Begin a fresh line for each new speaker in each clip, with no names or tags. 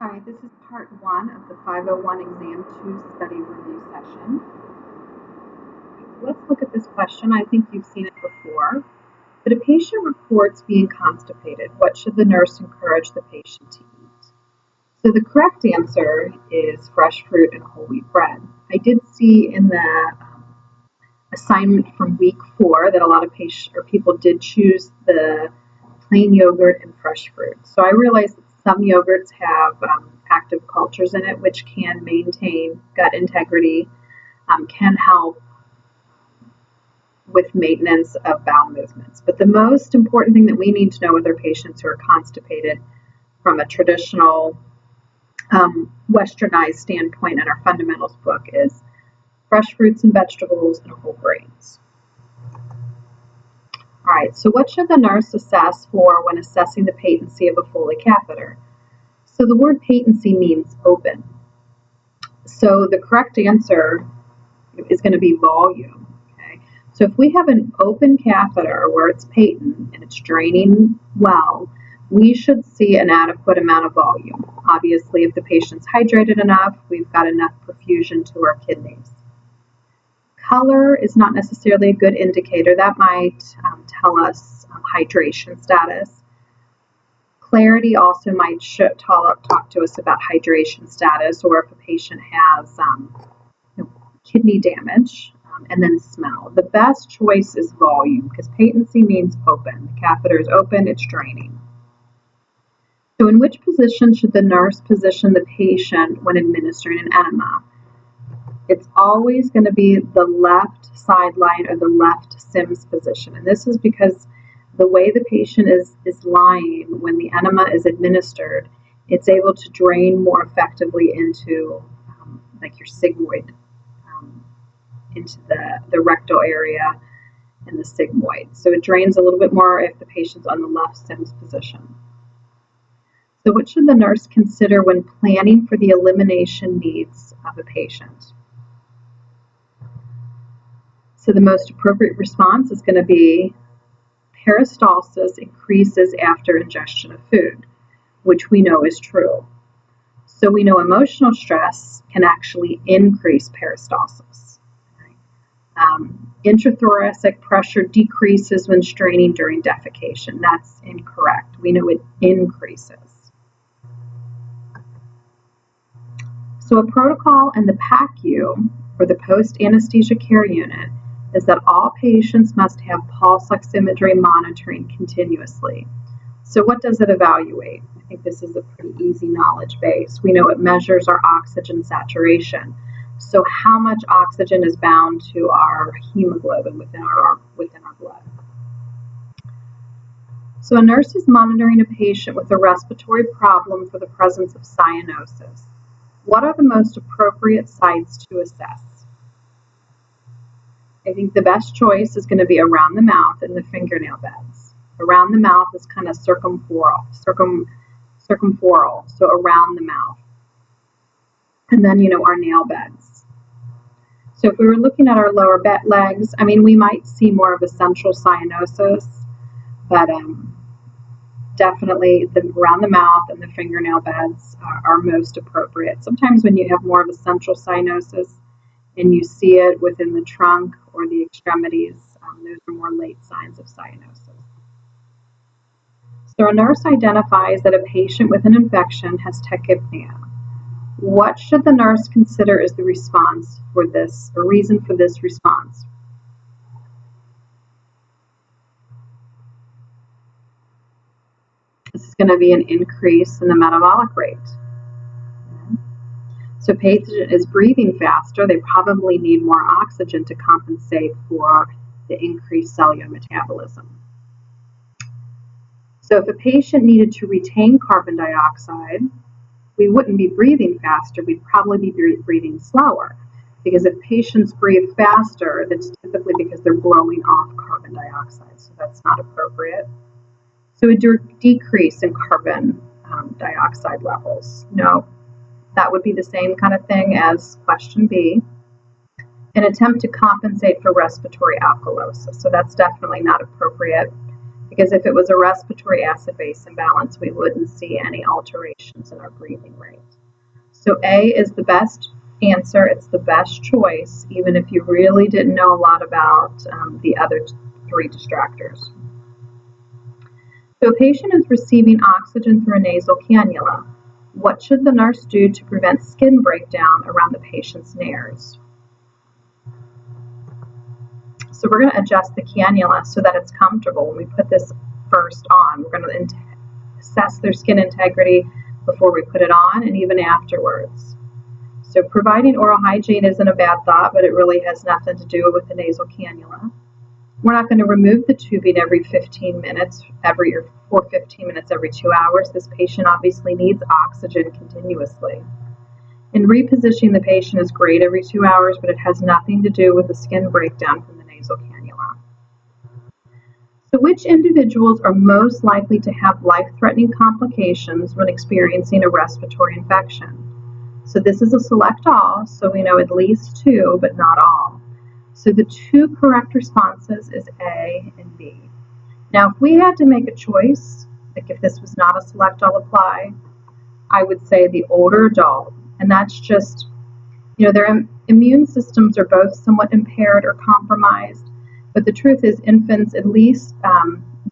Hi, this is part one of the 501 Exam 2 study review session. Let's look at this question. I think you've seen it before. But a patient reports being constipated. What should the nurse encourage the patient to eat? So the correct answer is fresh fruit and whole wheat bread. I did see in the assignment from week 4 that a lot of people did choose the plain yogurt and fresh fruit. So I realized that some yogurts have active cultures in it, which can maintain gut integrity, can help with maintenance of bowel movements. But the most important thing that we need to know with our patients who are constipated from a traditional westernized standpoint in our fundamentals book is fresh fruits and vegetables and whole grains. All right, so what should the nurse assess for when assessing the patency of a Foley catheter? So the word patency means open. So the correct answer is going to be volume. Okay? So if we have an open catheter where it's patent and it's draining well, we should see an adequate amount of volume. Obviously, if the patient's hydrated enough, we've got enough perfusion to our kidneys. Color is not necessarily a good indicator. That might tell us hydration status. Clarity also might talk to us about hydration status, or if a patient has kidney damage, and then smell. The best choice is volume because patency means open. The catheter is open, it's draining. So in which position should the nurse position the patient when administering an enema? It's always going to be the left sideline or the left Sims position. And this is because the way the patient is lying when the enema is administered, it's able to drain more effectively into like your sigmoid, into the rectal area and the sigmoid. So it drains a little bit more if the patient's on the left Sims position. So what should the nurse consider when planning for the elimination needs of a patient? So the most appropriate response is going to be peristalsis increases after ingestion of food, which we know is true. So we know emotional stress can actually increase peristalsis. Intrathoracic pressure decreases when straining during defecation. That's incorrect. We know it increases. So a protocol in the PACU, or the post-anesthesia care unit, is that all patients must have pulse oximetry monitoring continuously. So what does it evaluate? I think this is a pretty easy knowledge base. We know it measures our oxygen saturation. So how much oxygen is bound to our hemoglobin within our blood. So a nurse is monitoring a patient with a respiratory problem for the presence of cyanosis. What are the most appropriate sites to assess? I think the best choice is going to be around the mouth and the fingernail beds. Around the mouth is kind of circumforal, so around the mouth. And then, our nail beds. So if we were looking at our lower legs, we might see more of a central cyanosis, but definitely around the mouth and the fingernail beds are most appropriate. Sometimes when you have more of a central cyanosis, and you see it within the trunk or the extremities, those are more late signs of cyanosis. So a nurse identifies that a patient with an infection has tachypnea. What should the nurse consider as the response for this, or reason for this response? This is going to be an increase in the metabolic rate. So if a patient is breathing faster, they probably need more oxygen to compensate for the increased cellular metabolism. So if a patient needed to retain carbon dioxide, we wouldn't be breathing faster, we'd probably be breathing slower. Because if patients breathe faster, that's typically because they're blowing off carbon dioxide, so that's not appropriate. So a decrease in carbon dioxide levels. No. That would be the same kind of thing as question B. An attempt to compensate for respiratory alkalosis. So that's definitely not appropriate because if it was a respiratory acid-base imbalance, we wouldn't see any alterations in our breathing rate. So A is the best answer. It's the best choice, even if you really didn't know a lot about the other three distractors. So a patient is receiving oxygen through a nasal cannula. What should the nurse do to prevent skin breakdown around the patient's nares? So we're going to adjust the cannula so that it's comfortable when we put this first on. We're going to assess their skin integrity before we put it on and even afterwards. So providing oral hygiene isn't a bad thought, but it really has nothing to do with the nasal cannula. We're not going to remove the tubing every 15 minutes, every 2 hours. This patient obviously needs oxygen continuously. And repositioning the patient is great every 2 hours, but it has nothing to do with the skin breakdown from the nasal cannula. So which individuals are most likely to have life-threatening complications when experiencing a respiratory infection? So this is a select all, so we know at least 2, but not all. So the 2 correct responses is A and B. Now, if we had to make a choice, like if this was not a select all apply, I would say the older adult. And that's just, their immune systems are both somewhat impaired or compromised. But the truth is, infants, at least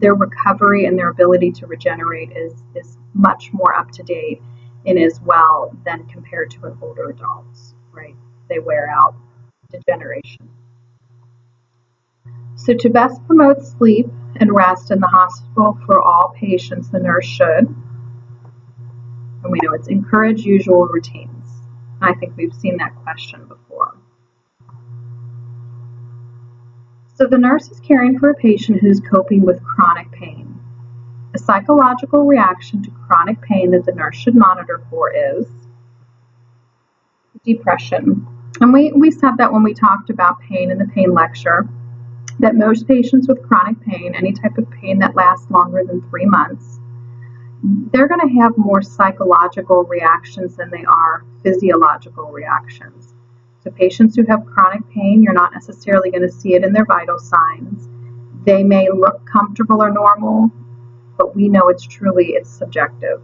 their recovery and their ability to regenerate is much more up to date and as well than compared to an older adults, right? They wear out degeneration. So to best promote sleep and rest in the hospital for all patients, the nurse should, and we know it's encourage usual routines. I think we've seen that question before. So the nurse is caring for a patient who's coping with chronic pain. A psychological reaction to chronic pain that the nurse should monitor for is depression. And we said that when we talked about pain in the pain lecture, that most patients with chronic pain, any type of pain that lasts longer than 3 months, they're going to have more psychological reactions than they are physiological reactions. So patients who have chronic pain, you're not necessarily going to see it in their vital signs. They may look comfortable or normal, but we know it's subjective.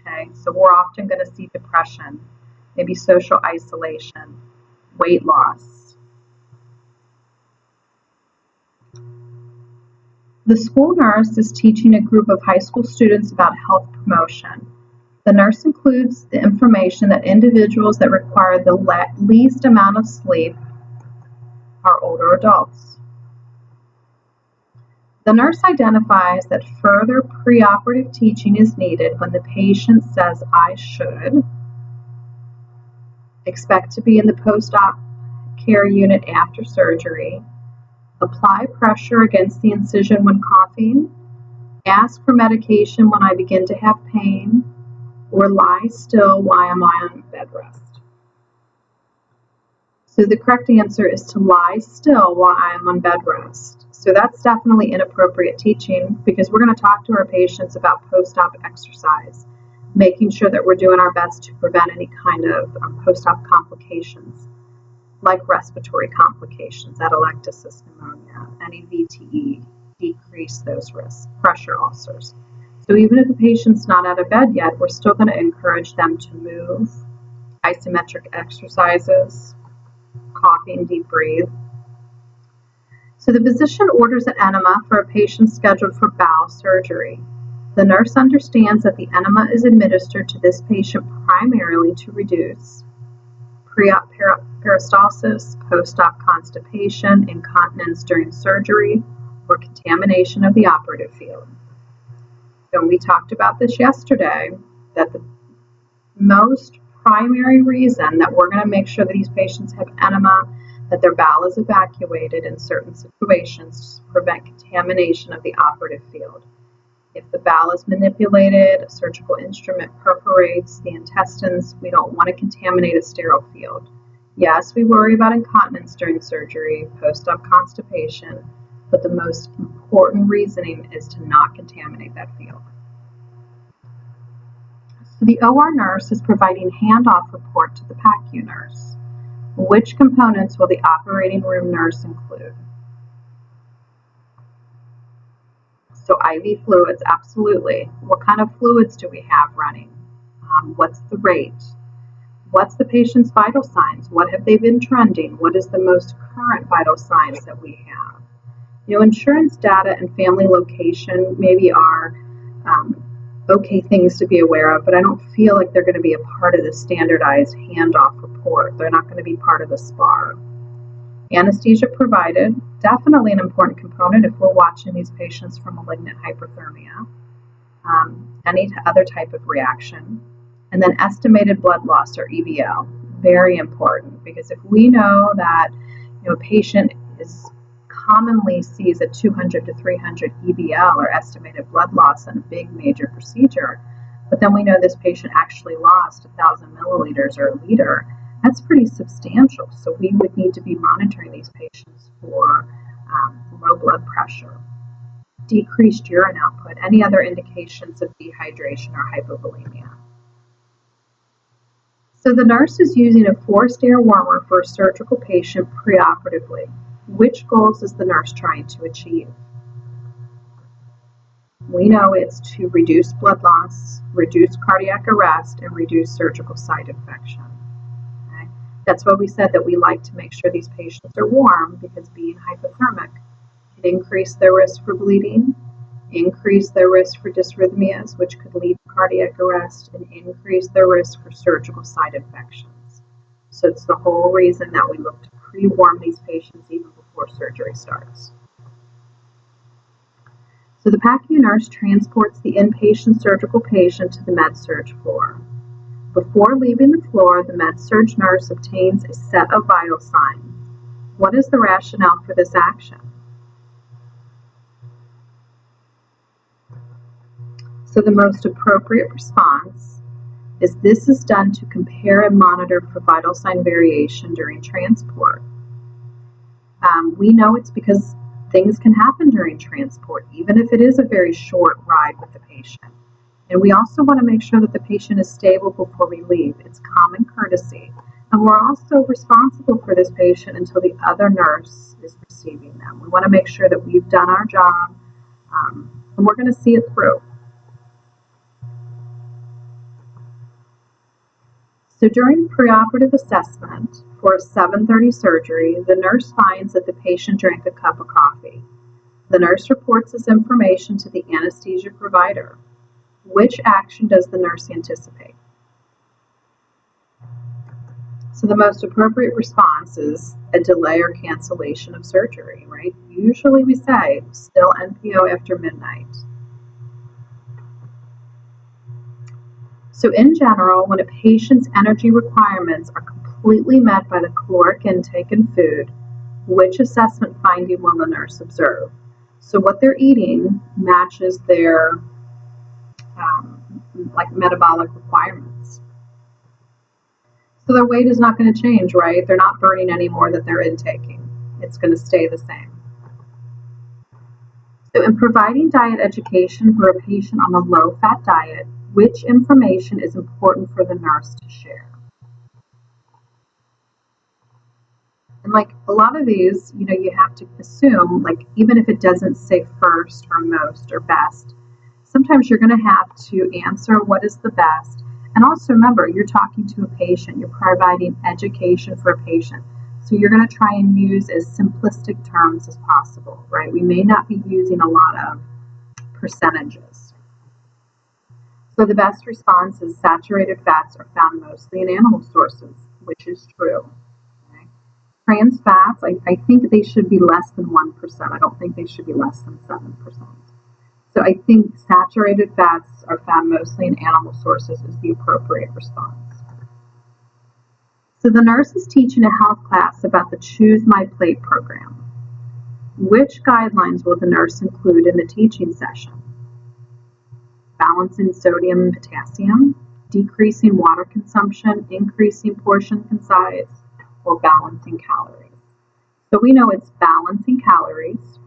Okay, so we're often going to see depression, maybe social isolation, weight loss. The school nurse is teaching a group of high school students about health promotion. The nurse includes the information that individuals that require the least amount of sleep are older adults. The nurse identifies that further preoperative teaching is needed when the patient says, I should expect to be in the post-op care unit after surgery, apply pressure against the incision when coughing, ask for medication when I begin to have pain, or lie still while I'm on bed rest. So the correct answer is to lie still while I'm on bed rest. So that's definitely inappropriate teaching because we're going to talk to our patients about post-op exercise, making sure that we're doing our best to prevent any kind of post-op complications, like respiratory complications, atelectasis pneumonia, any VTE, decrease those risks, pressure ulcers. So even if the patient's not out of bed yet, we're still going to encourage them to move, isometric exercises, coughing, deep breathe. So the physician orders an enema for a patient scheduled for bowel surgery. The nurse understands that the enema is administered to this patient primarily to reduce pre-op peristalsis, post-op constipation, incontinence during surgery, or contamination of the operative field. And we talked about this yesterday, that the most primary reason that we're going to make sure that these patients have enema, that their bowel is evacuated in certain situations to prevent contamination of the operative field. If the bowel is manipulated, a surgical instrument perforates the intestines, we don't want to contaminate a sterile field. Yes, we worry about incontinence during surgery, post-op constipation, but the most important reasoning is to not contaminate that field. So the OR nurse is providing handoff report to the PACU nurse. Which components will the operating room nurse include? So IV fluids, absolutely. What kind of fluids do we have running? What's the rate? What's the patient's vital signs? What have they been trending? What is the most current vital signs that we have? Insurance data and family location maybe are okay things to be aware of, but I don't feel like they're going to be a part of the standardized handoff report. They're not going to be part of the SPAR. Anesthesia provided, definitely an important component if we're watching these patients for malignant hyperthermia, any other type of reaction. And then estimated blood loss or EBL, very important, because if we know that a patient commonly sees a 200 to 300 EBL or estimated blood loss in a big major procedure, but then we know this patient actually lost 1,000 milliliters or a liter, that's pretty substantial. So we would need to be monitoring these patients for low blood pressure, decreased urine output, any other indications of dehydration or hypovolemia. So the nurse is using a forced air warmer for a surgical patient preoperatively. Which goals is the nurse trying to achieve? We know it's to reduce blood loss, reduce cardiac arrest, and reduce surgical site infection. Okay? That's why we said that we like to make sure these patients are warm, because being hypothermic can increase their risk for bleeding, increase their risk for dysrhythmias, which could lead to cardiac arrest, and increase their risk for surgical site infections. So it's the whole reason that we look to pre-warm these patients even before surgery starts. So the PACU nurse transports the inpatient surgical patient to the med-surg floor. Before leaving the floor, the med-surg nurse obtains a set of vital signs. What is the rationale for this action? So the most appropriate response is this is done to compare and monitor for vital sign variation during transport. We know it's because things can happen during transport, even if it is a very short ride with the patient. And we also want to make sure that the patient is stable before we leave. It's common courtesy. And we're also responsible for this patient until the other nurse is receiving them. We want to make sure that we've done our job, and we're going to see it through. So during preoperative assessment for a 7:30 surgery, the nurse finds that the patient drank a cup of coffee. The nurse reports this information to the anesthesia provider. Which action does the nurse anticipate? So the most appropriate response is a delay or cancellation of surgery, right? Usually we say still NPO after midnight. So in general, when a patient's energy requirements are completely met by the caloric intake and food, which assessment finding will the nurse observe? So what they're eating matches their metabolic requirements. So their weight is not going to change, right? They're not burning any more that they're intaking. It's going to stay the same. So in providing diet education for a patient on a low-fat diet, which information is important for the nurse to share? And a lot of these, you have to assume, even if it doesn't say first or most or best, sometimes you're going to have to answer what is the best. And also remember, you're talking to a patient, you're providing education for a patient. So you're going to try and use as simplistic terms as possible, right? We may not be using a lot of percentages. So the best response is saturated fats are found mostly in animal sources, which is true. Okay? Trans fats, I think they should be less than 1%. I don't think they should be less than 7%. So I think saturated fats are found mostly in animal sources is the appropriate response. So the nurse is teaching a health class about the Choose My Plate program. Which guidelines will the nurse include in the teaching session? Balancing sodium and potassium, decreasing water consumption, increasing portion size, or balancing calories. So we know it's balancing calories.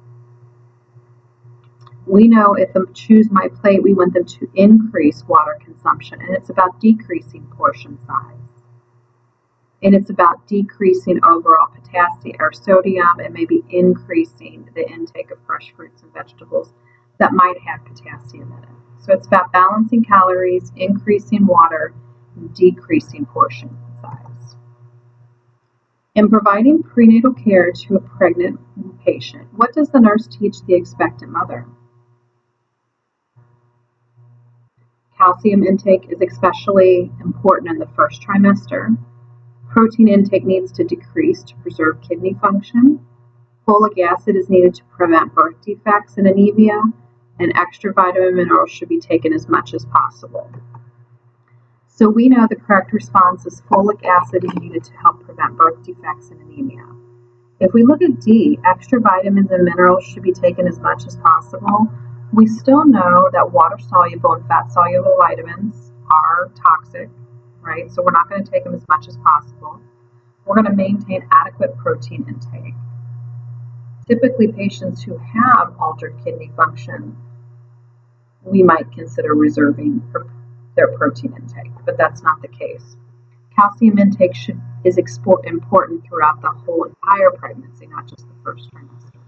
We know if they choose My Plate, we want them to increase water consumption, and it's about decreasing portion size. And it's about decreasing overall potassium or sodium and maybe increasing the intake of fresh fruits and vegetables. that might have potassium in it. So it's about balancing calories, increasing water, and decreasing portion size. In providing prenatal care to a pregnant patient, what does the nurse teach the expectant mother? Calcium intake is especially important in the first trimester. Protein intake needs to decrease to preserve kidney function. Folic acid is needed to prevent birth defects and anemia, and extra vitamin minerals should be taken as much as possible. So we know the correct response is folic acid is needed to help prevent birth defects and anemia. If we look at D, extra vitamins and minerals should be taken as much as possible. We still know that water-soluble and fat-soluble vitamins are toxic, right? So we're not going to take them as much as possible. We're going to maintain adequate protein intake. Typically, patients who have altered kidney function, we might consider reserving their protein intake, but that's not the case. Calcium intake is important throughout the whole entire pregnancy, not just the first trimester.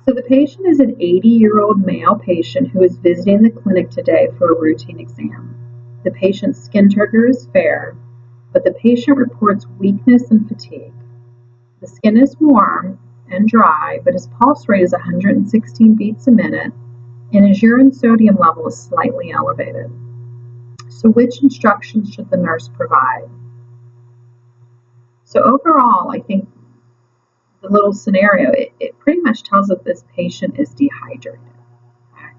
So the patient is an 80-year-old male patient who is visiting the clinic today for a routine exam. The patient's skin turgor is fair, but the patient reports weakness and fatigue. The skin is warm and dry, but his pulse rate is 116 beats a minute, and his urine sodium level is slightly elevated. So which instructions should the nurse provide? So overall, I think the little scenario, it pretty much tells us this patient is dehydrated. Okay?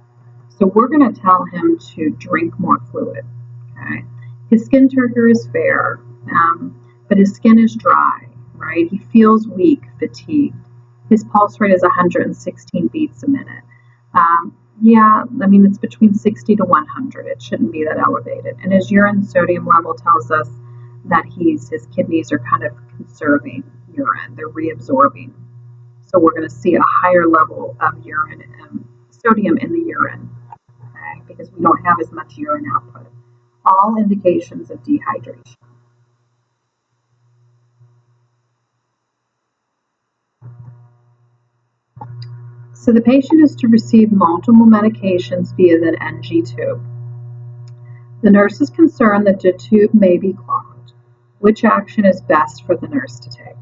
So we're going to tell him to drink more fluid. Okay? His skin turgor is fair, but his skin is dry, right? He feels weak, fatigued. His pulse rate is 116 beats a minute. Yeah, I mean, it's between 60 to 100. It shouldn't be that elevated. And his urine sodium level tells us that his kidneys are kind of conserving urine. They're reabsorbing. So we're going to see a higher level of urine and sodium in the urine, okay, because we don't have as much urine output. All indications of dehydration. So the patient is to receive multiple medications via the NG tube. The nurse is concerned that the tube may be clogged. Which action is best for the nurse to take?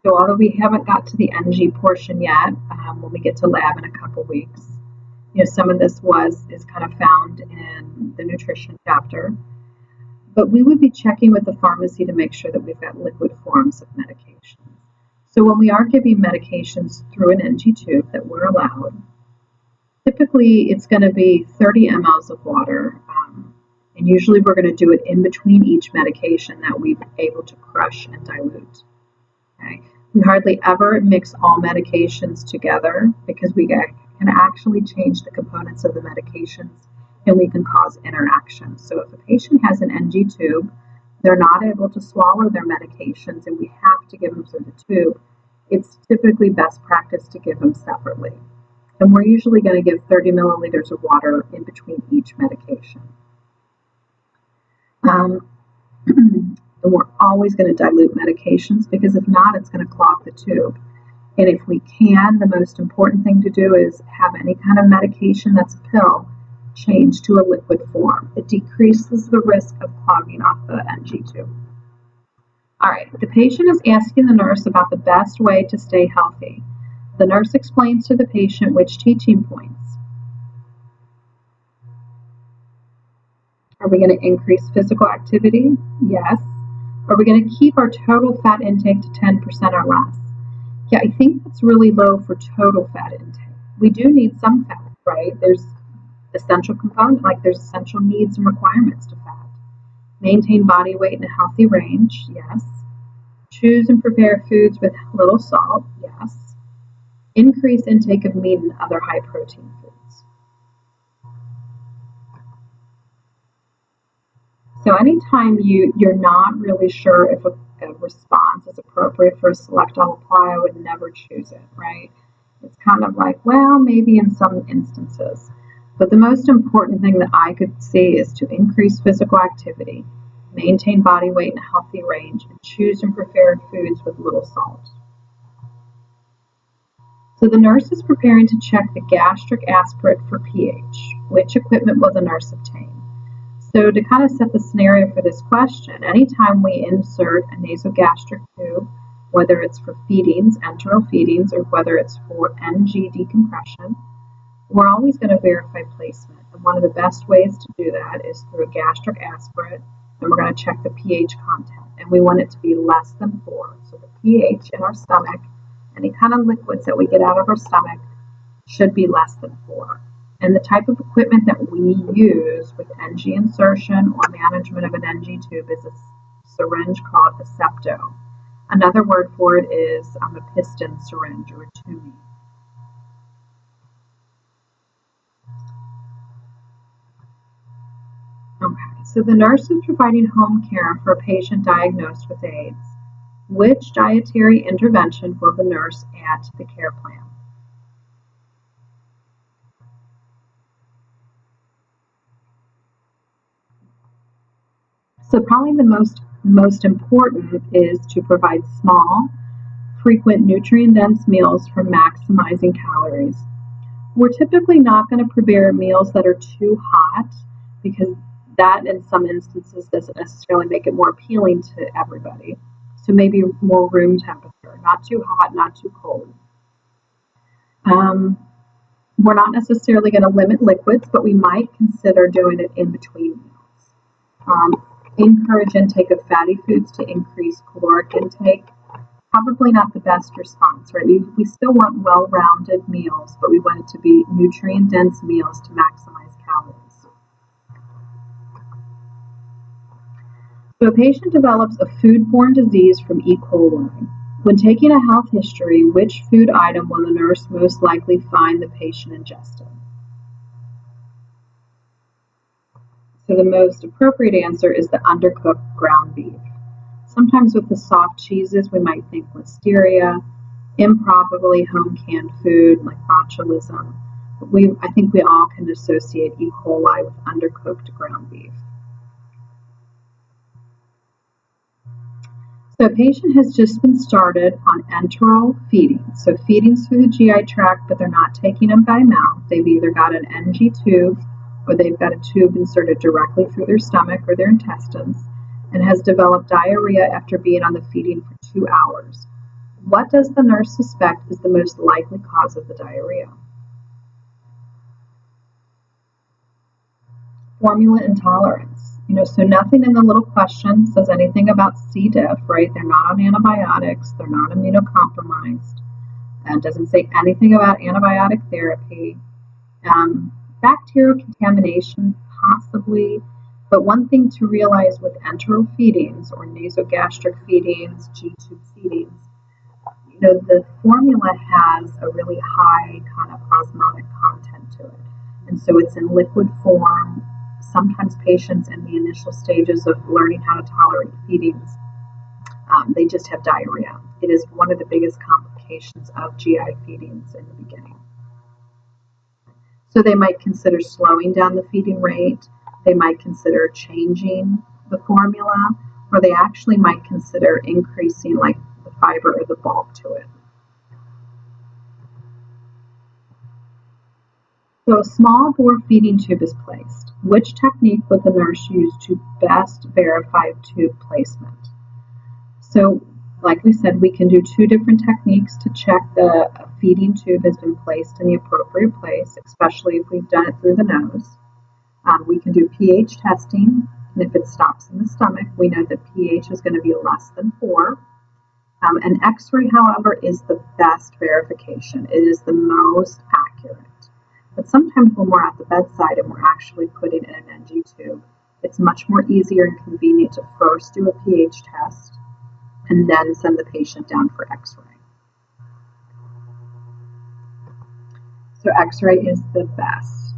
So although we haven't got to the NG portion yet, when we get to lab in a couple weeks, some of this is kind of found in the nutrition chapter. But we would be checking with the pharmacy to make sure that we've got liquid forms of medication. So when we are giving medications through an NG tube that we're allowed, typically it's going to be 30 mLs of water, and usually we're going to do it in between each medication that we're able to crush and dilute. Okay? We hardly ever mix all medications together because we can actually change the components of the medications and we can cause interactions. So if a patient has an NG tube, they're not able to swallow their medications and we have to give them through the tube, it's typically best practice to give them separately. And we're usually going to give 30 milliliters of water in between each medication. And we're always going to dilute medications because if not, it's going to clog the tube. And if we can, the most important thing to do is have any kind of medication that's a pill change to a liquid form. It decreases the risk of clogging off the NG tube. All right, the patient is asking the nurse about the best way to stay healthy. The nurse explains to the patient which teaching points. Are we going to increase physical activity? Yes. Are we going to keep our total fat intake to 10% or less? Yeah, I think that's really low for total fat intake. We do need some fat, right? There's essential component, like there's essential needs and requirements to fat. Maintain body weight in a healthy range, yes. Choose and prepare foods with little salt, yes. Increase intake of meat and other high protein foods. So anytime you're not really sure if a response is appropriate for a select all apply, I would never choose it, right? It's kind of like, well, maybe in some instances. But the most important thing that I could see is to increase physical activity, maintain body weight in a healthy range, and choose and prepare foods with little salt. So the nurse is preparing to check the gastric aspirate for pH. Which equipment will the nurse obtain? So to kind of set the scenario for this question, anytime we insert a nasogastric tube, whether it's for feedings, enteral feedings, or whether it's for NG decompression, we're always going to verify placement. And one of the best ways to do that is through a gastric aspirate, and we're going to check the pH content. And we want it to be less than 4. So the pH in our stomach, any kind of liquids that we get out of our stomach, should be less than 4. And the type of equipment that we use with NG insertion or management of an NG tube is a syringe called a septo. Another word for it is a piston syringe or a tumi. Okay, so the nurse is providing home care for a patient diagnosed with AIDS. Which dietary intervention will the nurse add to the care plan? So probably the most important is to provide small, frequent, nutrient-dense meals for maximizing calories. We're typically not going to prepare meals that are too hot because that in some instances doesn't necessarily make it more appealing to everybody. So maybe more room temperature, not too hot, not too cold. We're not necessarily going to limit liquids, but we might consider doing it in between meals. Encourage intake of fatty foods to increase caloric intake. Probably not the best response, right? We still want well-rounded meals, but we want it to be nutrient-dense meals to maximize calories. So a patient develops a foodborne disease from E. coli. When taking a health history, which food item will the nurse most likely find the patient ingested? So the most appropriate answer is the undercooked ground beef. Sometimes with the soft cheeses, we might think listeria, improbably home canned food like botulism. But I think we all can associate E. coli with undercooked ground beef. So a patient has just been started on enteral feedings. So feedings through the GI tract, but they're not taking them by mouth. They've either got an NG tube or they've got a tube inserted directly through their stomach or their intestines, and has developed diarrhea after being on the feeding for 2 hours. What does the nurse suspect is the most likely cause of the diarrhea? Formula intolerance. So nothing in the little question says anything about C. diff, right? They're not on antibiotics. They're not immunocompromised. It doesn't say anything about antibiotic therapy. Bacterial contamination, possibly. But one thing to realize with enteral feedings or nasogastric feedings, G-tube feedings, the formula has a really high kind of osmotic content to it. And so it's in liquid form. Sometimes patients in the initial stages of learning how to tolerate feedings, they just have diarrhea. It is one of the biggest complications of GI feedings in the beginning. So they might consider slowing down the feeding rate. They might consider changing the formula, or they actually might consider increasing like the fiber or the bulk to it. So a small bore feeding tube is placed. Which technique would the nurse use to best verify tube placement? So, like we said, we can do 2 different techniques to check the feeding tube has been placed in the appropriate place, especially if we've done it through the nose. We can do pH testing, and if it stops in the stomach, we know that pH is going to be less than 4. An X-ray, however, is the best verification. It is the most accurate. But sometimes when we're at the bedside and we're actually putting in an NG tube, it's much more easier and convenient to first do a pH test and then send the patient down for X-ray. So X-ray is the best.